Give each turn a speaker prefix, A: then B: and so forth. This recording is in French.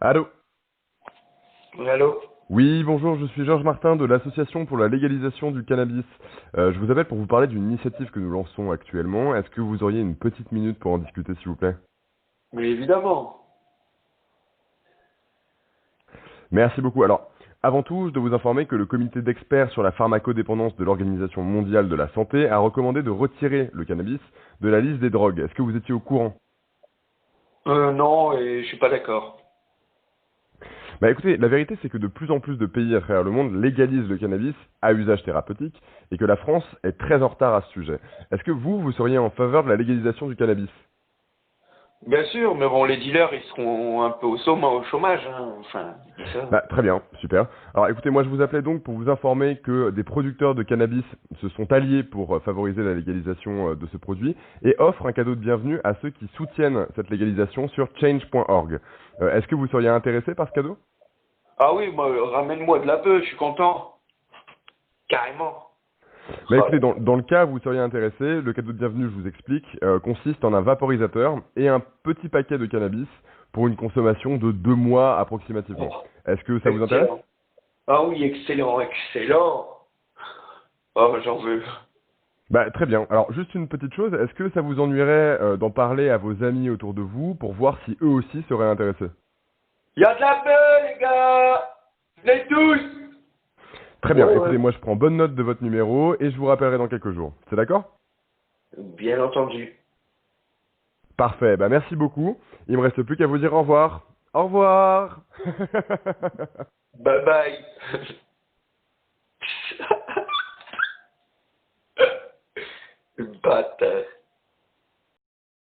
A: Allô?
B: Allô?
A: Oui, bonjour, je suis Georges Martin de l'Association pour la légalisation du cannabis. Je vous appelle pour vous parler d'une initiative que nous lançons actuellement. Est-ce que vous auriez une petite minute pour en discuter, s'il vous plaît?
B: Mais évidemment.
A: Merci beaucoup. Alors, avant tout, je dois vous informer que le comité d'experts sur la pharmacodépendance de l'Organisation mondiale de la santé a recommandé de retirer le cannabis de la liste des drogues. Est-ce que vous étiez au courant?
B: Non, et je suis pas d'accord.
A: Bah écoutez, la vérité c'est que de plus en plus de pays à travers le monde légalisent le cannabis à usage thérapeutique et que la France est très en retard à ce sujet. Est-ce que vous seriez en faveur de la légalisation du cannabis?
B: Bien sûr, mais bon, les dealers, ils seront un peu au chômage, hein. Enfin, je dis ça.
A: Bah, très bien, super. Alors écoutez, moi je vous appelais donc pour vous informer que des producteurs de cannabis se sont alliés pour favoriser la légalisation de ce produit et offrent un cadeau de bienvenue à ceux qui soutiennent cette légalisation sur change.org. Est-ce que vous seriez intéressé par ce cadeau?
B: Ah oui, moi, ramène-moi de la bœuf, je suis content. Carrément.
A: Bah
B: Oh,
A: écoutez, dans le cas où vous seriez intéressé, le cadeau de bienvenue, je vous explique, consiste en un vaporisateur et un petit paquet de cannabis pour une consommation de 2 mois approximativement.
B: oh,
A: Est-ce que ça vous intéresse?
B: excellent. Ah oui, excellent, excellent. Oh, j'en veux.
A: Bah très bien. Alors juste une petite chose, est-ce que ça vous ennuierait d'en parler à vos amis autour de vous pour voir si eux aussi seraient intéressés?
B: Y a de la bœuf, les gars! Venez tous!
A: Très bien.
B: Ouais,
A: Écoutez,
B: ouais.
A: moi je prends bonne note de votre numéro et je vous rappellerai dans quelques jours. C'est d'accord?
B: Bien entendu.
A: Parfait. Bah merci beaucoup. Il me reste plus qu'à vous dire au revoir. Au revoir.
B: Bye bye. Bâtard.